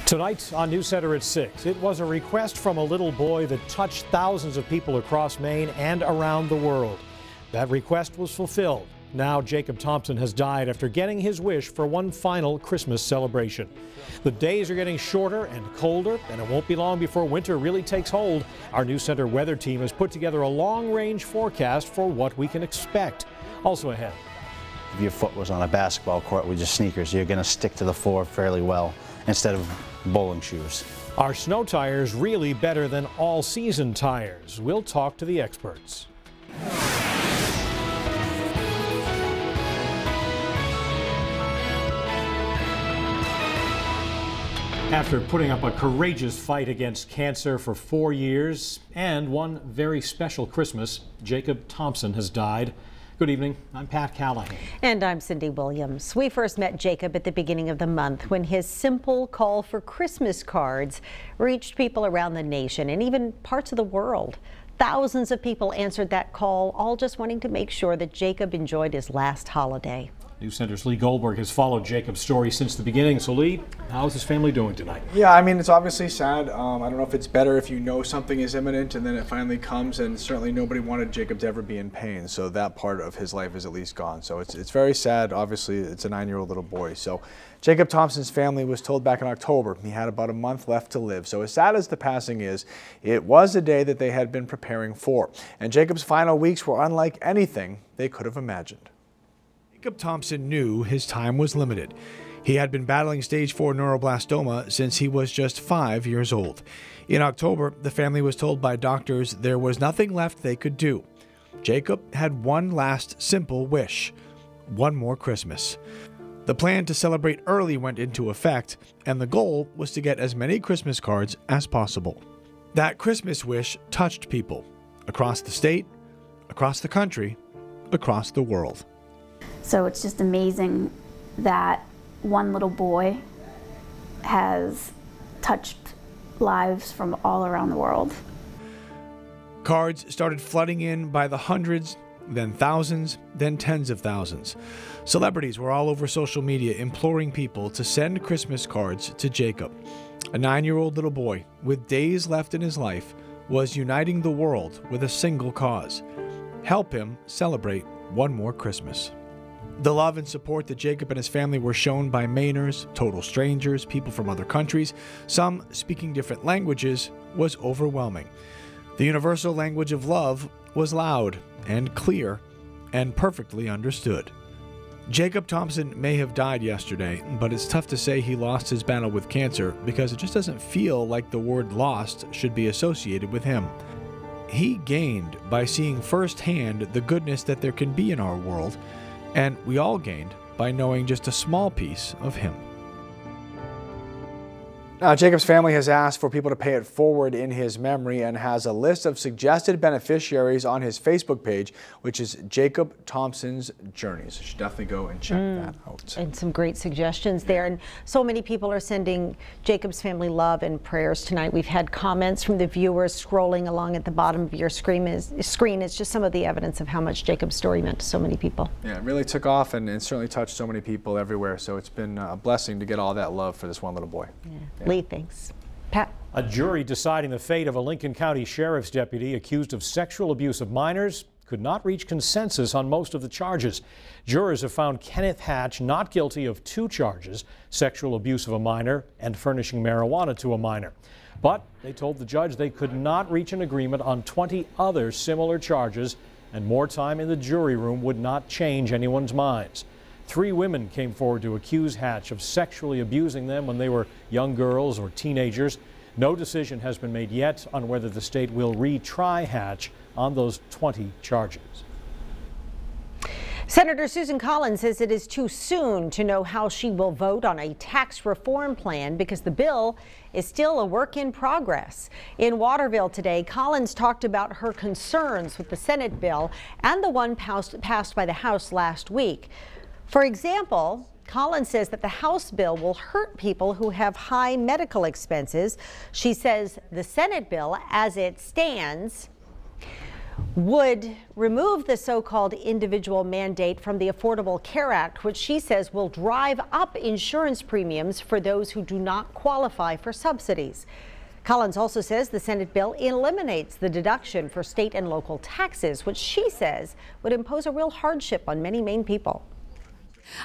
Tonight on News Center at 6, it was a request from a little boy that touched thousands of people across Maine and around the world. That request was fulfilled. Now Jacob Thompson has died after getting his wish for one final Christmas celebration. The days are getting shorter and colder, and it won't be long before winter really takes hold. Our News Center weather team has put together a long-range forecast for what we can expect. Also ahead. If your foot was on a basketball court with your sneakers, you're going to stick to the floor fairly well instead of bowling shoes. Are snow tires really better than all-season tires? We'll talk to the experts. After putting up a courageous fight against cancer for 4 years and one very special Christmas, Jacob Thompson has died. Good evening. I'm Pat Callahan. And I'm Cindy Williams. We first met Jacob at the beginning of the month when his simple call for Christmas cards reached people around the nation and even parts of the world. Thousands of people answered that call, all just wanting to make sure that Jacob enjoyed his last holiday. News Center's Lee Goldberg has followed Jacob's story since the beginning. So Lee, how's his family doing tonight? Yeah, I mean, it's obviously sad. I don't know if it's better if you know something is imminent and then it finally comes, and certainly nobody wanted Jacob to ever be in pain. So that part of his life is at least gone. So it's very sad. Obviously, it's a 9-year-old little boy. So Jacob Thompson's family was told back in October he had about a month left to live. So as sad as the passing is, it was a day that they had been preparing for. And Jacob's final weeks were unlike anything they could have imagined. Jacob Thompson knew his time was limited. He had been battling stage 4 neuroblastoma since he was just 5 years old. In October, the family was told by doctors there was nothing left they could do. Jacob had one last simple wish: one more Christmas. The plan to celebrate early went into effect, and the goal was to get as many Christmas cards as possible. That Christmas wish touched people across the state, across the country, across the world. So it's just amazing that one little boy has touched lives from all around the world. Cards started flooding in by the hundreds, then thousands, then tens of thousands. Celebrities were all over social media imploring people to send Christmas cards to Jacob. A 9-year-old little boy with days left in his life was uniting the world with a single cause: help him celebrate one more Christmas. The love and support that Jacob and his family were shown by Mainers, total strangers, people from other countries, some speaking different languages, was overwhelming. The universal language of love was loud and clear and perfectly understood. Jacob Thompson may have died yesterday, but it's tough to say he lost his battle with cancer because it just doesn't feel like the word lost should be associated with him. He gained by seeing firsthand the goodness that there can be in our world, and we all gained by knowing just a small piece of him. Now, Jacob's family has asked for people to pay it forward in his memory and has a list of suggested beneficiaries on his Facebook page, which is Jacob Thompson's Journeys. You should definitely go and check that out. And some great suggestions there. And so many people are sending Jacob's family love and prayers tonight. We've had comments from the viewers scrolling along at the bottom of your screen. It's just some of the evidence of how much Jacob's story meant to so many people. Yeah, it really took off and certainly touched so many people everywhere. So it's been a blessing to get all that love for this one little boy. Yeah. Lee, thanks. Pat? A jury deciding the fate of a Lincoln County Sheriff's deputy accused of sexual abuse of minors could not reach consensus on most of the charges. Jurors have found Kenneth Hatch not guilty of 2 charges, sexual abuse of a minor and furnishing marijuana to a minor. But they told the judge they could not reach an agreement on 20 other similar charges, and more time in the jury room would not change anyone's minds. 3 women came forward to accuse Hatch of sexually abusing them when they were young girls or teenagers. No decision has been made yet on whether the state will retry Hatch on those 20 charges. Senator Susan Collins says it is too soon to know how she will vote on a tax reform plan because the bill is still a work in progress. In Waterville today, Collins talked about her concerns with the Senate bill and the one passed by the House last week. For example, Collins says that the House bill will hurt people who have high medical expenses. She says the Senate bill, as it stands, would remove the so-called individual mandate from the Affordable Care Act, which she says will drive up insurance premiums for those who do not qualify for subsidies. Collins also says the Senate bill eliminates the deduction for state and local taxes, which she says would impose a real hardship on many Maine people.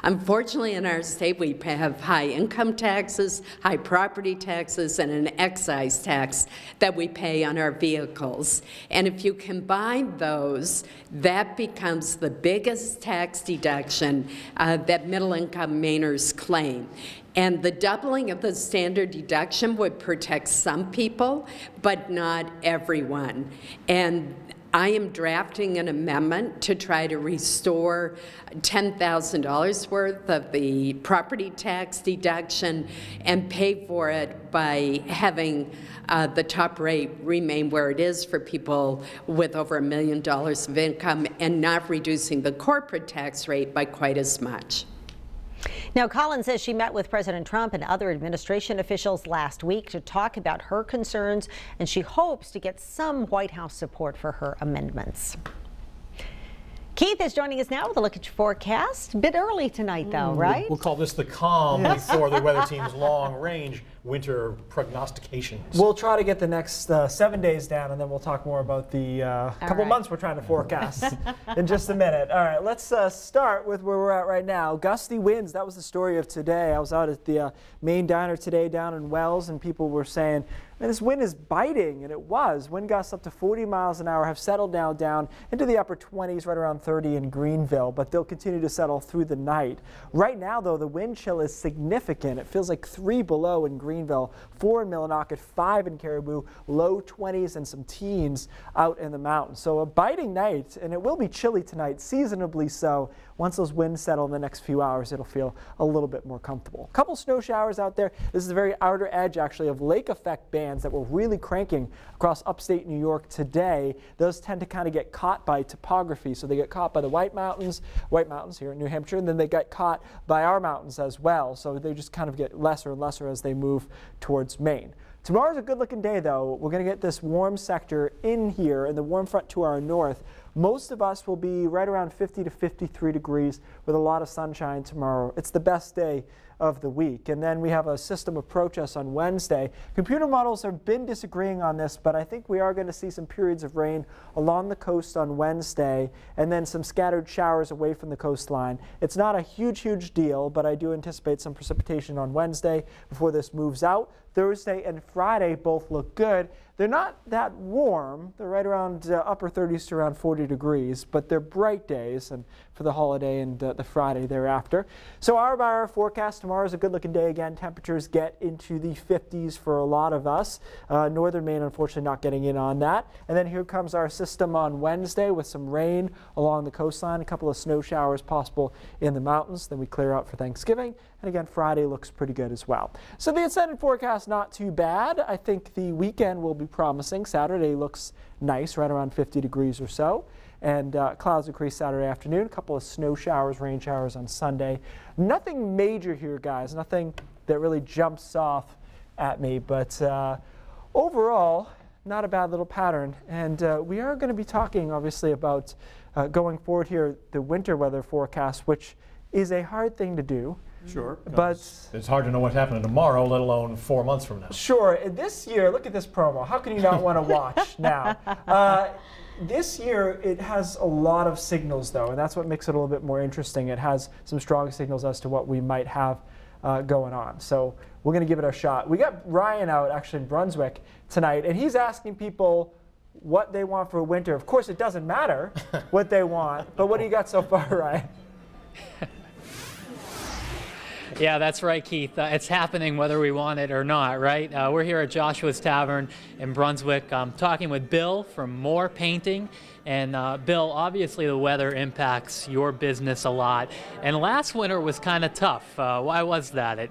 Unfortunately, in our state, we have high income taxes, high property taxes, and an excise tax that we pay on our vehicles. And if you combine those, that becomes the biggest tax deduction that middle-income Mainers claim. And the doubling of the standard deduction would protect some people, but not everyone. And I am drafting an amendment to try to restore $10,000 worth of the property tax deduction and pay for it by having the top rate remain where it is for people with over $1 million of income and not reducing the corporate tax rate by quite as much. Now, Collins says she met with President Trump and other administration officials last week to talk about her concerns, and she hopes to get some White House support for her amendments. Keith is joining us now with a look at your forecast. A bit early tonight, though, right? We'll call this the calm before the weather team's long-range winter prognostications. We'll try to get the next 7 days down, and then we'll talk more about the couple months we're trying to forecast in just a minute. All right, let's start with where we're at right now. Gusty winds, that was the story of today. I was out at the Maine Diner today down in Wells, and people were saying, man, this wind is biting, and it was. Wind gusts up to 40 miles an hour have settled now down into the upper 20s, right around 30 in Greenville, but they'll continue to settle through the night. Right now, though, the wind chill is significant. It feels like 3 below in Greenville, 4 in Millinocket, 5 in Caribou, low 20s and some teens out in the mountains. So a biting night, and it will be chilly tonight, seasonably so. Once those winds settle in the next few hours, it'll feel a little bit more comfortable. A couple snow showers out there. This is the very outer edge, actually, of lake effect bands that were really cranking across upstate New York today. Those tend to kind of get caught by topography. So they get caught by the White Mountains here in New Hampshire, and then they get caught by our mountains as well. So they just kind of get lesser and lesser as they move towards Maine. Tomorrow's a good-looking day, though. We're going to get this warm sector in here, and the warm front to our north. Most of us will be right around 50 to 53 degrees with a lot of sunshine tomorrow. It's the best day of the week. And then we have a system approach us on Wednesday. Computer models have been disagreeing on this, but I think we are going to see some periods of rain along the coast on Wednesday, and then some scattered showers away from the coastline. It's not a huge deal, but I do anticipate some precipitation on Wednesday before this moves out. Thursday and Friday both look good. They're not that warm. They're right around upper 30s to around 40 degrees, but they're bright days and for the holiday and the Friday thereafter. So hour by hour forecast, tomorrow is a good looking day again. Temperatures get into the 50s for a lot of us. Northern Maine, unfortunately, not getting in on that. And then here comes our system on Wednesday with some rain along the coastline, a couple of snow showers possible in the mountains. Then we clear out for Thanksgiving. And again, Friday looks pretty good as well. So the extended forecast, not too bad. I think the weekend will be promising. Saturday looks nice, right around 50 degrees or so. And clouds increase Saturday afternoon. A couple of snow showers, rain showers on Sunday. Nothing major here, guys. Nothing that really jumps off at me. But overall, not a bad little pattern. And we are going to be talking, obviously, about going forward here, the winter weather forecast, which is a hard thing to do. Sure. But it's hard to know what's happening tomorrow, let alone 4 months from now. Sure. This year, look at this promo. How can you not want to watch now? This year, it has a lot of signals, though, and that's what makes it a little bit more interesting. It has some strong signals as to what we might have going on. So we're going to give it a shot. We got Ryan out, actually, in Brunswick tonight, and he's asking people what they want for winter. Of course, it doesn't matter what they want, but what do you got so far, Ryan? Yeah, that's right, Keith. It's happening whether we want it or not, right? We're here at Joshua's Tavern in Brunswick talking with Bill from More Painting. And Bill, obviously the weather impacts your business a lot. And last winter was kind of tough. Why was that? It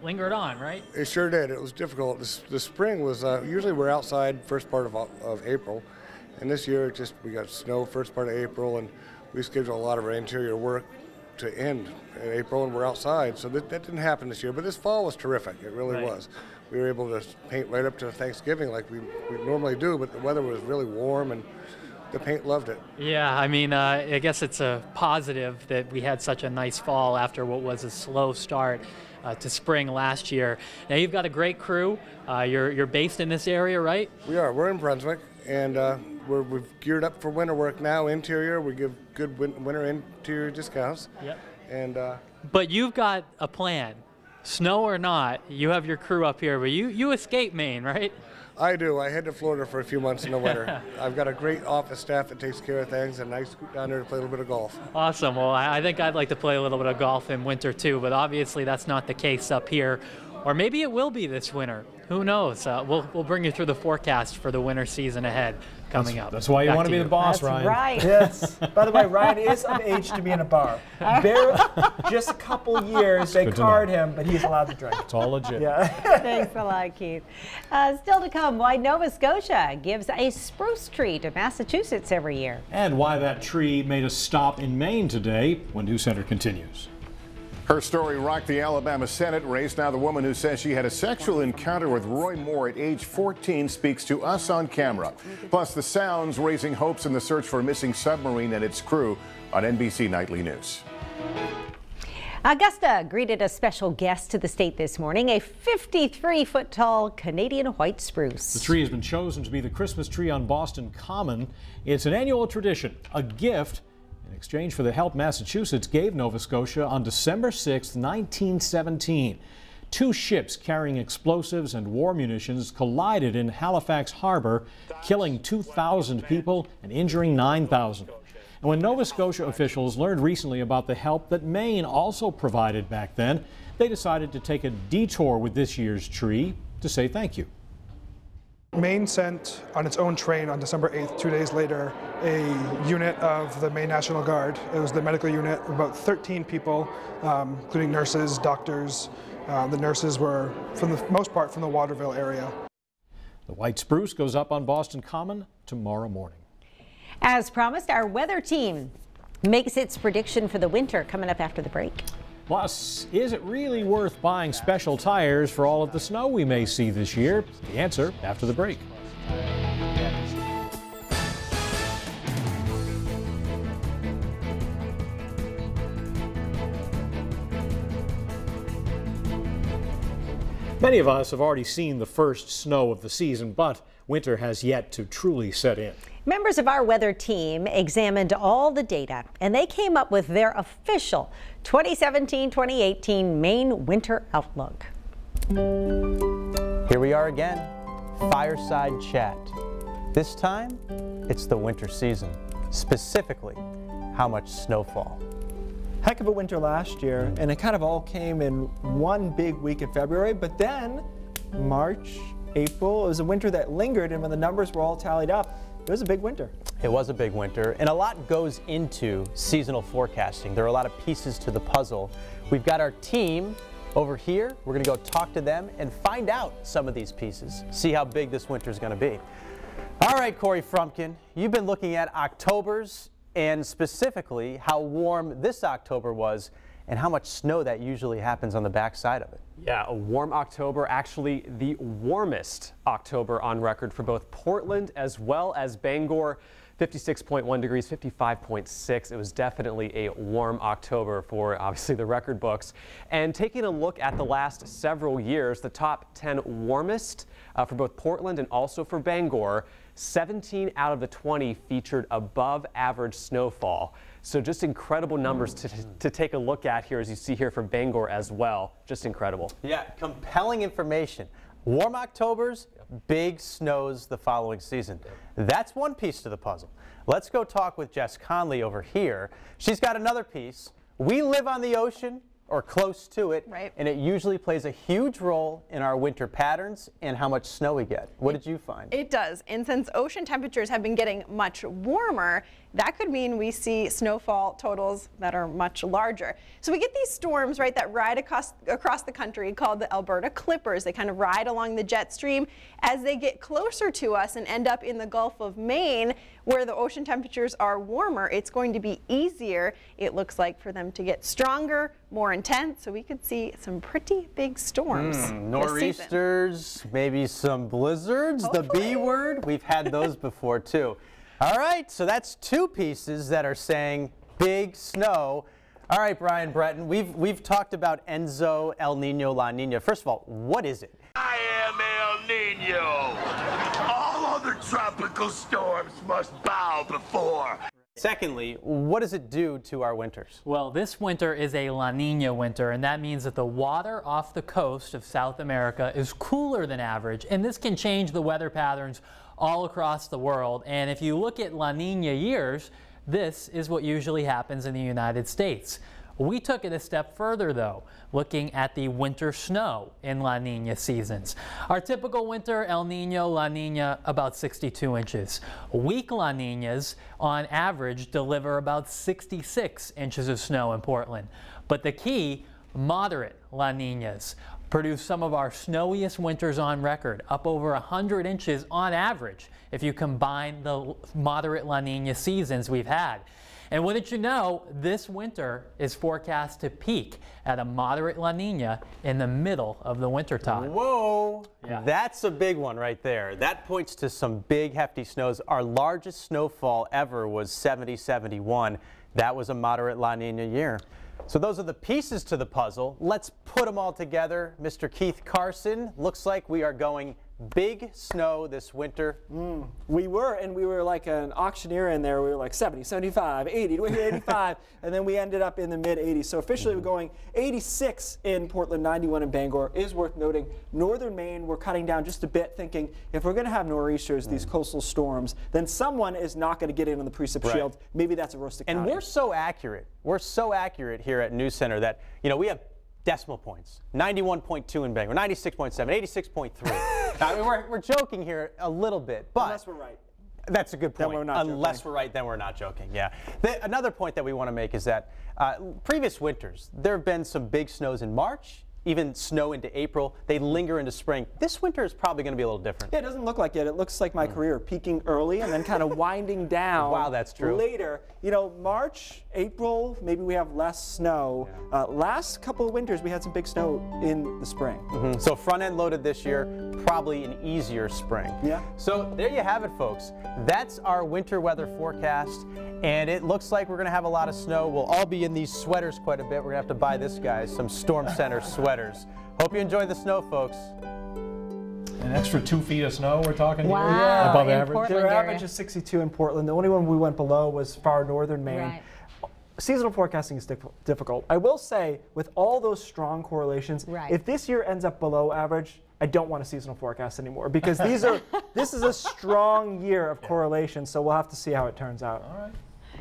lingered on, right? It sure did. It was difficult. The spring was, usually we're outside first part of April. And this year, we got snow first part of April, and we scheduled a lot of our interior work to end in April, and we're outside, so that didn't happen this year. But this fall was terrific. It really was. We were able to paint right up to Thanksgiving like we normally do, but the weather was really warm, and the paint loved it. Yeah, I mean, I guess it's a positive that we had such a nice fall after what was a slow start to spring last year. Now you've got a great crew. You're based in this area, right? We are. We're in Brunswick, and we've geared up for winter work now. Interior, we give good winter interior discounts. Yep. And but you've got a plan. Snow or not, you have your crew up here, but you escape Maine, right? I do. I head to Florida for a few months in the winter. I've got a great office staff that takes care of things, and I scoot down there to play a little bit of golf. Awesome. Well, I think I'd like to play a little bit of golf in winter too, but obviously that's not the case up here. Or maybe it will be this winter. Who knows? We'll bring you through the forecast for the winter season ahead coming up. That's why you want to be the boss, Ryan. Right. Yes. By the way, Ryan is of age to be in a bar. Just a couple years, they card him, but he's allowed to drink. It's all legit. Yeah. Thanks a lot, Keith. Still to come, why Nova Scotia gives a spruce tree to Massachusetts every year. And why that tree made a stop in Maine today when News Center continues. Her story rocked the Alabama Senate race. Now the woman who says she had a sexual encounter with Roy Moore at age 14 speaks to us on camera. Plus the sounds raising hopes in the search for a missing submarine and its crew on NBC Nightly News. Augusta greeted a special guest to the state this morning, a 53-foot tall Canadian white spruce. The tree has been chosen to be the Christmas tree on Boston Common. It's an annual tradition, a gift in exchange for the help Massachusetts gave Nova Scotia on December 6, 1917. Two ships carrying explosives and war munitions collided in Halifax Harbor, killing 2,000 people and injuring 9,000. And when Nova Scotia officials learned recently about the help that Maine also provided back then, they decided to take a detour with this year's tree to say thank you. Maine sent on its own train on December 8th, 2 days later, a unit of the Maine National Guard. It was the medical unit, about 13 people, including nurses, doctors. The nurses were, for the most part, from the Waterville area. The white spruce goes up on Boston Common tomorrow morning. As promised, our weather team makes its prediction for the winter coming up after the break. Plus, is it really worth buying special tires for all of the snow we may see this year? The answer after the break. Many of us have already seen the first snow of the season, but winter has yet to truly set in. Members of our weather team examined all the data, and they came up with their official 2017-2018 Maine winter outlook. Here we are again, fireside chat. This time, it's the winter season, specifically how much snowfall. Heck of a winter last year, and it kind of all came in one big week in February, but then March, April, it was a winter that lingered, and when the numbers were all tallied up, it was a big winter. It was a big winter, and a lot goes into seasonal forecasting. There are a lot of pieces to the puzzle. We've got our team over here. We're going to go talk to them and find out some of these pieces, see how big this winter is going to be. All right, Corey Frumpkin, you've been looking at Octobers and specifically how warm this October was and how much snow that usually happens on the backside of it. Yeah, a warm October, actually the warmest October on record for both Portland as well as Bangor. 56.1 degrees, 55.6. It was definitely a warm October for obviously the record books. And taking a look at the last several years, the top 10 warmest for both Portland and also for Bangor, 17 out of the 20 featured above average snowfall. So just incredible numbers to take a look at here, as you see here from Bangor as well. Just incredible. Yeah, compelling information. Warm Octobers, big snows the following season. That's one piece to the puzzle. Let's go talk with Jess Conley over here. She's got another piece. We live on the ocean or close to it, right, and it usually plays a huge role in our winter patterns and how much snow we get. What did you find? It does, and since ocean temperatures have been getting much warmer, that could mean we see snowfall totals that are much larger. So we get these storms, right, that ride across the country called the Alberta Clippers. They kind of ride along the jet stream as they get closer to us and end up in the Gulf of Maine, where the ocean temperatures are warmer. It's going to be easier, it looks like, for them to get stronger, more intense, so we could see some pretty big storms. Nor'easters, maybe some blizzards, hopefully. The B word. We've had those before too. All right, so that's two pieces that are saying big snow. All right, Brian Breton, we've talked about Enzo, El Nino, La Nina. First of all, what is it? I am El Nino. All other tropical storms must bow before. Secondly, what does it do to our winters? Well, this winter is a La Nina winter, and that means that the water off the coast of South America is cooler than average, and this can change the weather patterns all across the world. And if you look at La Nina years, this is what usually happens in the United States. We took it a step further, though, looking at the winter snow in La Nina seasons. Our typical winter, El Nino, La Nina, about 62 inches. Weak La Ninas, on average, deliver about 66 inches of snow in Portland. But the key, moderate La Ninas produce some of our snowiest winters on record, up over 100 inches on average if you combine the moderate La Nina seasons we've had. And wouldn't you know, this winter is forecast to peak at a moderate La Nina in the middle of the wintertime. Whoa, yeah. That's a big one right there. That points to some big hefty snows. Our largest snowfall ever was 70-71. That was a moderate La Nina year. So those are the pieces to the puzzle. Let's put them all together. Mr. Keith Carson, looks like we are going big snow this winter. We were like an auctioneer in there. We were like 70, 75, 80, 85, and then we ended up in the mid 80s. So officially we're going 86 in Portland, 91 in Bangor. Is worth noting, northern Maine, we're cutting down just a bit, thinking if we're going to have nor'easters, these coastal storms, then someone is not going to get in on the precip shield. Maybe that's Aroostook County. And we're so accurate. We're so accurate here at News Center that, you know, we have decimal points. 91.2 in Bangor, 96.7, 86.3. I mean, we're joking here a little bit, but unless we're right. That's a good point. Then we're not Unless joking. we're right, then we're not joking. Yeah. Another point that we want to make is that previous winters, there have been some big snows in March, even snow into April. They linger into spring. This winter is probably going to be a little different. Yeah, it doesn't look like it. It looks like my career, peaking early and then kind of winding down. Wow, that's true. Later, you know, March, April, maybe we have less snow. Yeah. Last couple of winters, we had some big snow in the spring. So front end loaded this year, probably an easier spring. Yeah. So there you have it, folks. That's our winter weather forecast, and it looks like we're going to have a lot of snow. We'll all be in these sweaters quite a bit. We're going to have to buy this guy some Storm Center sweaters. Hope you enjoy the snow, folks. An extra 2 feet of snow we're talking here? Wow, Above in average? Portland Their area. average is 62 in Portland. The only one we went below was far northern Maine. Right. Seasonal forecasting is difficult. I will say, with all those strong correlations, if this year ends up below average, I don't want a seasonal forecast anymore because this is a strong year of correlation, so we'll have to see how it turns out. All right.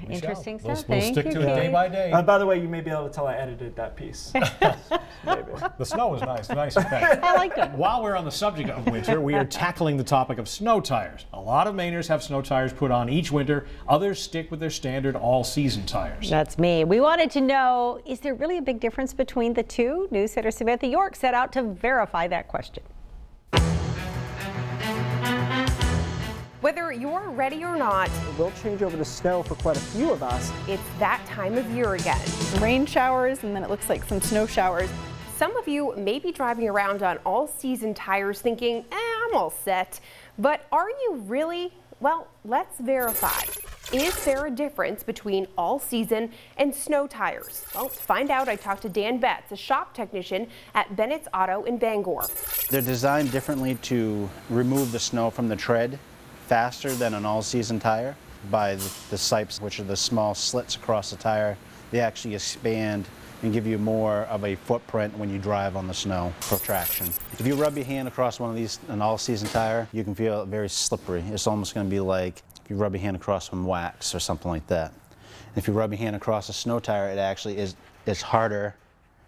Interesting We'll stuff. stick to it day by day. By the way, you may be able to tell I edited that piece. Maybe. The snow was nice effect. I liked it. While we're on the subject of winter, we are tackling the topic of snow tires. A lot of Mainers have snow tires put on each winter. Others stick with their standard all-season tires. That's me. We wanted to know, is there really a big difference between the two? News Center Samantha York set out to verify that question. Whether you're ready or not, We'll change over to snow for quite a few of us. it's that time of year again. Rain showers, and then it looks like some snow showers. Some of you may be driving around on all-season tires thinking, I'm all set. But are you really? Well, let's verify. Is there a difference between all-season and snow tires? Well, to find out, I talked to Dan Betts, a shop technician at Bennett's Auto in Bangor. They're designed differently to remove the snow from the tread faster than an all-season tire. By the sipes, which are the small slits across the tire, they actually expand and give you more of a footprint when you drive on the snow for traction. If you rub your hand across one of these, an all-season tire, you can feel it very slippery. It's almost going to be like if you rub your hand across some wax or something like that. And if you rub your hand across a snow tire, it actually is harder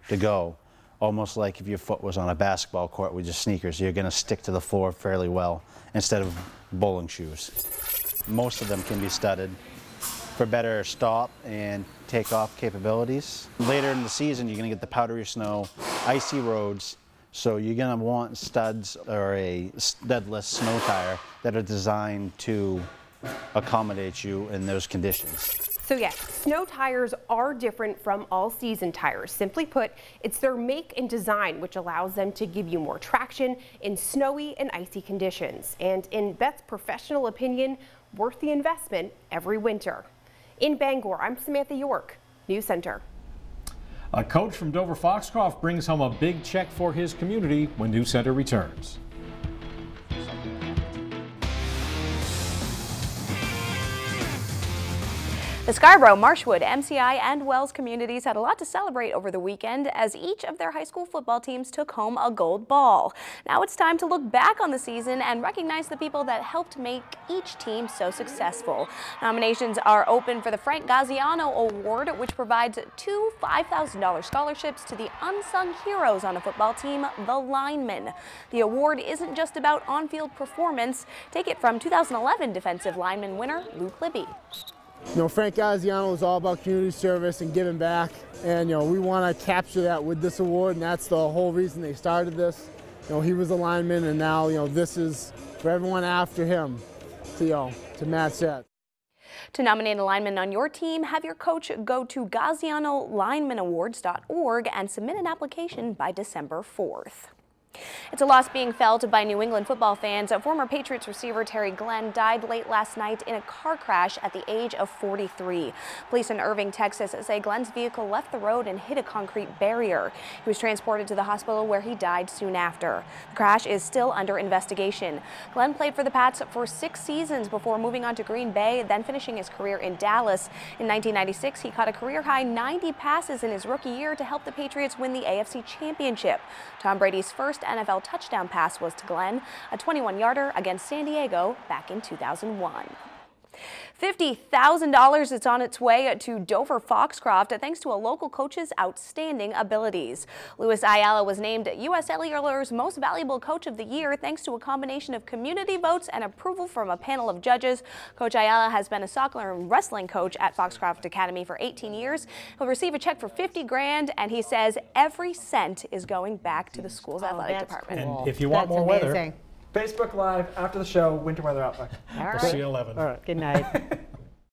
to go. Almost like if your foot was on a basketball court with your sneakers, you're going to stick to the floor fairly well instead of bowling shoes. Most of them can be studded for better stop and takeoff capabilities. Later in the season, you're going to get the powdery snow, icy roads, so you're going to want studs or a studless snow tire that are designed to accommodate you in those conditions. So yes, snow tires are different from all-season tires. Simply put, it's their make and design which allows them to give you more traction in snowy and icy conditions. And in Beth's professional opinion, worth the investment every winter. In Bangor, I'm Samantha York, News Center. A coach from Dover Foxcroft brings home a big check for his community when News Center returns. The Scarborough, Marshwood, MCI, and Wells communities had a lot to celebrate over the weekend as each of their high school football teams took home a gold ball. Now it's time to look back on the season and recognize the people that helped make each team so successful. Nominations are open for the Frank Gaziano Award, which provides 2 $5,000 scholarships to the unsung heroes on a football team, the linemen. The award isn't just about on-field performance. Take it from 2011 defensive lineman winner Luke Libby. You know, Frank Gaziano is all about community service and giving back, and you know, we want to capture that with this award, and that's the whole reason they started this. You know, he was a lineman, and now, you know, this is for everyone after him to, you know, to match that. To nominate a lineman on your team, have your coach go to GazianoLinemanAwards.org and submit an application by December 4th. It's a loss being felt by New England football fans. Former Patriots receiver Terry Glenn died late last night in a car crash at the age of 43. Police in Irving, Texas say Glenn's vehicle left the road and hit a concrete barrier. He was transported to the hospital where he died soon after. The crash is still under investigation. Glenn played for the Pats for 6 seasons before moving on to Green Bay, then finishing his career in Dallas. In 1996, he caught a career-high 90 passes in his rookie year to help the Patriots win the AFC Championship. Tom Brady's first NFL touchdown pass was to Glenn, a 21-yarder against San Diego back in 2001. $50,000 is on its way to Dover Foxcroft thanks to a local coach's outstanding abilities. Luis Ayala was named U.S. Cellular's Most Valuable Coach of the Year thanks to a combination of community votes and approval from a panel of judges. Coach Ayala has been a soccer and wrestling coach at Foxcroft Academy for 18 years. He'll receive a check for $50 grand, and he says every cent is going back to the school's athletic department. And if you want more weather, Facebook Live after the show, winter weather outlook. We'll see you at 11. All right. Good night.